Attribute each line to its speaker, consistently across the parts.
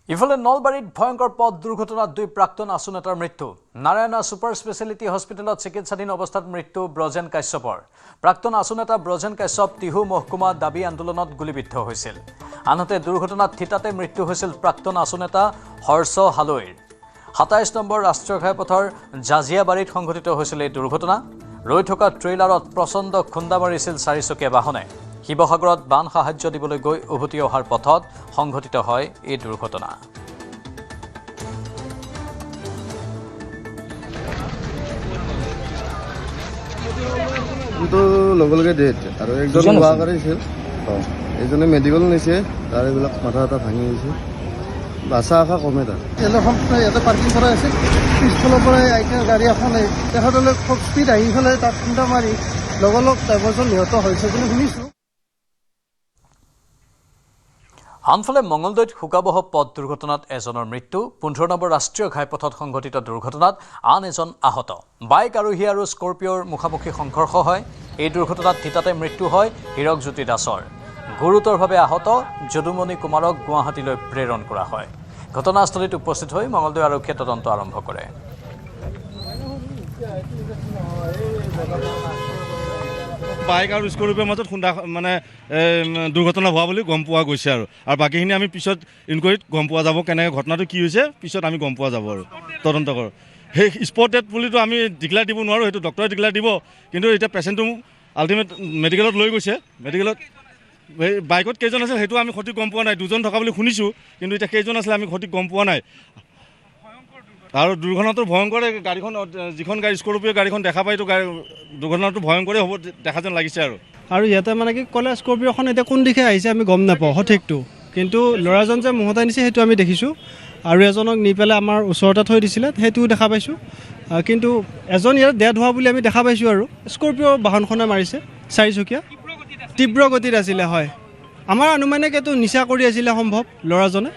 Speaker 1: ইফালে নলবাৰীত ভয়ংকৰ পথ দুৰ্ঘটনাত দুই প্ৰাক্তন আছু নেতাৰ মৃত্যু। নাৰায়ণা ছুপাৰ স্পেচিয়েলিটি হস্পিটেলত চিকিৎসাধীন অৱস্থাত মৃত্যু ব্ৰজেন কাশ্যপৰ। প্ৰাক্তন আছু নেতা ব্ৰজেন কাশ্যপ টিহু মহকুমা দাবী আন্দোলনত গুলীবিদ্ধ হৈছিল। আনহাতে দুৰ্ঘটনাত থিতাতে মৃত্যু হৈছিল প্ৰাক্তন আছু নেতা হৰ্ষ হালৈৰ। ২৭ নম্বৰ ৰাষ্ট্ৰীয় ঘাইপথৰ জাজিয়াবাৰীত সংঘটিত হৈছিল এই দুৰ্ঘটনা। ৰৈ থকা ট্ৰেইলাৰত প্ৰচণ্ড খুন্দা মাৰিছিল চাৰিচকীয়া বাহনে। শিৱসাগৰত বান সাহায্য দিবলৈ গৈ উভতি অহাৰ পথত সংঘটিত হয় এই দুৰ্ঘটনা।
Speaker 2: লগে লগে ডেথ আৰু একজন হোৱা কৰিছিল, এইজনে মেডিকেল নিছে, তাৰ এইবিলাক মাথা এটা ভাঙি গৈছে, বাচা আশা কমে। তাৰ ইয়াতে পাৰ্কিং কৰা আছিল, পিছফালৰ পৰা গাড়ী এখন তেখেতলে খুব স্পীড আহি পেলাই তাত খুন্দা মাৰি লগ ড্ৰাইভাৰজন নিহত হৈছে বুলি শুনিছোঁ।
Speaker 1: আনফালে মঙলদৈত শোকাবহ পথ দুৰ্ঘটনাত এজনৰ মৃত্যু। ১৫ নম্বৰ ৰাষ্ট্ৰীয় ঘাইপথত সংঘটিত দুৰ্ঘটনাত আন এজন আহত। বাইক আৰোহী আৰু স্কৰ্পিঅ'ৰ মুখামুখি সংঘৰ্ষ হয়। এই দুৰ্ঘটনাত থিতাতে মৃত্যু হয় হীৰকজ্যোতি দাসৰ। গুৰুতৰভাৱে আহত যদুমণি কুমাৰক গুৱাহাটীলৈ প্ৰেৰণ কৰা হয়। ঘটনাস্থলীত উপস্থিত হৈ মঙলদৈ আৰক্ষীয়ে তদন্ত আৰম্ভ কৰে।
Speaker 3: বাইক আৰু স্কৰ্পিঅ'ৰ মাজত খুন্দা দুৰ্ঘটনা হোৱা বুলি গম পোৱা গৈছে আৰু বাকীখিনি আমি পিছত ইনকুৱাৰীত গম পোৱা যাব, কেনেকৈ ঘটনাটো কি হৈছে পিছত আমি গম পোৱা যাব আৰু তদন্ত কৰোঁ। সেই স্পট ডেথ বুলিতো আমি ডিক্লেয়াৰ দিব নোৱাৰোঁ, সেইটো ডক্টৰে ডিক্লেয়াৰ দিব। কিন্তু এতিয়া পেচেণ্টটো আল্টিমেট মেডিকেলত লৈ গৈছে। মেডিকেলত বাইকত কেইজন আছিল সেইটো আমি সঠিক গম পোৱা নাই, দুজন থকা বুলি শুনিছোঁ, কিন্তু এতিয়া কেইজন আছিলে আমি সঠিক গম পোৱা নাই। আৰু দুৰ্ঘটনাটো ভয়ংকৰে, গাড়ীখন যিখন গাড়ী স্কৰ্পিঅ' গাড়ীখন দেখা পাইতো দুৰ্ঘটনাটো ভয়ংকৰে হ'ব দেখা যেন লাগিছে।
Speaker 4: আৰু ইয়াতে মানে কি ক'লে স্কৰ্পিঅ'খন এতিয়া কোন দিশে আহিছে আমি গম নাপাওঁ সঠিকটো, কিন্তু ল'ৰাজন যে মহতাই নিছে সেইটো আমি দেখিছোঁ। আৰু এজনক নি পেলাই আমাৰ ওচৰতে থৈ দিছিলে সেইটোও দেখা পাইছোঁ, কিন্তু এজন ইয়াত ডেড হোৱা বুলি আমি দেখা পাইছোঁ। আৰু স্কৰ্পিঅ' বাহনখনে মাৰিছে, চাৰিচকীয়া, তীব্ৰ গতিত আছিলে। হয়, আমাৰ অনুমানিক এইটো নিচা কৰি আছিলে সম্ভৱ ল'ৰাজনে,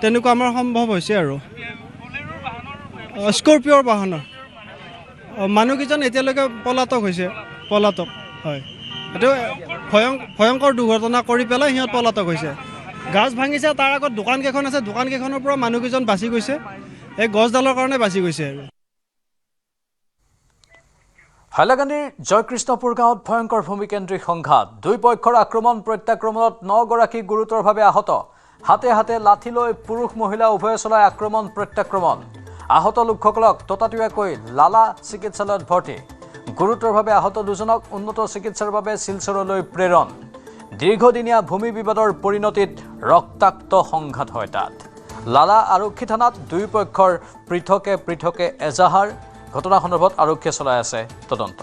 Speaker 4: তেনেকুৱা আমাৰ সম্ভৱ হৈছে। আৰু স্কৰ্পিঅ'ৰ বাহনৰ মানুহকেইজন এতিয়ালৈকে পলাতক হৈছে। পলাতক হয়, এইটো ভয়ংকৰ দুৰ্ঘটনা কৰি পেলাই সিহঁত পলাতক হৈছে। গাছ ভাঙিছে, তাৰ আগত দোকানকেইখন আছে, দোকানকেইখনৰ পৰা মানুহকেইজন বাচি গৈছে, এই গছডালৰ কাৰণে বাচি গৈছে। আৰু
Speaker 1: হাইলাকান্দিৰ জয়কৃষ্ণপুৰ গাঁৱত ভয়ংকৰ ভূমিকেন্দ্ৰিক সংঘাত। দুই পক্ষৰ আক্ৰমণ প্ৰত্যাক্ৰমণত ৯ গৰাকী গুৰুতৰভাৱে আহত। হাতে হাতে লাঠি লৈ পুৰুষ মহিলা উভয়ে চলাই আক্ৰমণ প্ৰত্যাক্ৰমণ। আহত লোকসকলক ততাতৈয়াকৈ লালা চিকিৎসালয়ত ভৰ্তি। গুৰুতৰভাৱে আহত দুজনক উন্নত চিকিৎসাৰ বাবে শিলচৰলৈ প্ৰেৰণ। দীৰ্ঘদিনীয়া ভূমি বিবাদৰ পৰিণতিত ৰক্তাক্ত সংঘাত হয় তাত। লালা আৰক্ষী থানাত দুই পক্ষৰ পৃথকে পৃথকে এজাহাৰ। ঘটনা সন্দৰ্ভত আৰক্ষীয়ে চলাই আছে তদন্ত।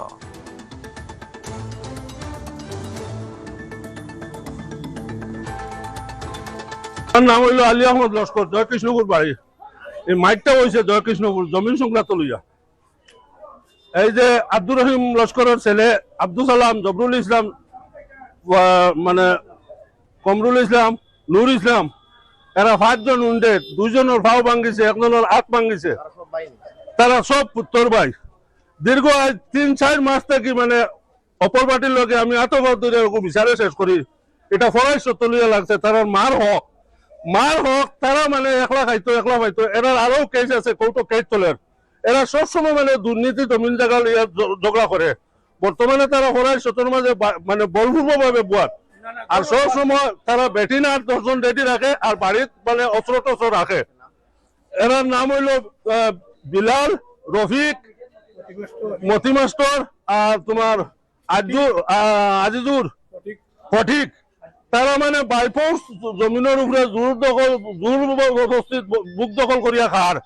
Speaker 5: নাম হইল আলী আহমদ লস্কর, জয়কৃষ্ণপুর বাড়ি। এই মাইকটা হয়েছে জয়কৃষ্ণপুর জমিন সংক্রান্ত লইয়া। এই যে আব্দুর রহিম লস্করের ছেলে আব্দুল সালাম, জবরুল ইসলাম, মানে কমরুল ইসলাম, নুর ইসলাম, এরা 5 জন উন্ডেড, 2 জনের ভাও ভাঙ্গিছে, একজনের হাত ভাঙ্গিছে। তারা সব পুত্তর ভাই। দীর্ঘ 3-4 মাস থেকে মানে অপর পার্টির লগে আমি এত ধরে বিচারে শেষ করি, এটা ফরাই সত্যলিয়া লাগছে। তারা মার হক তারা মানে একলা খাইতো একলা পাইতো। এরা আরো কেস আছে কৌটো কেস তোলের। এরা সবসময় মানে দুর্নীতি জমিন জায়গা লিয়া ঝগড়া করে। বর্তমানে তারা ফরাই সত্যর মাঝে মানে বলপূর্বভাবে বুয়ার, আর সবসময় তারা বেটিন আর 10 জন রেডি রাখে, আর বাড়িত মানে অস্ত্র টস্ত্র রাখে। এরার নাম হইল বিলাল, রফিক, মতি মাস্টর আর তোমার আজিজুর, ফটিক। তারা মানে বাইফোর্স জমিনের উপরে জোর বুক দখল করিয়া খার।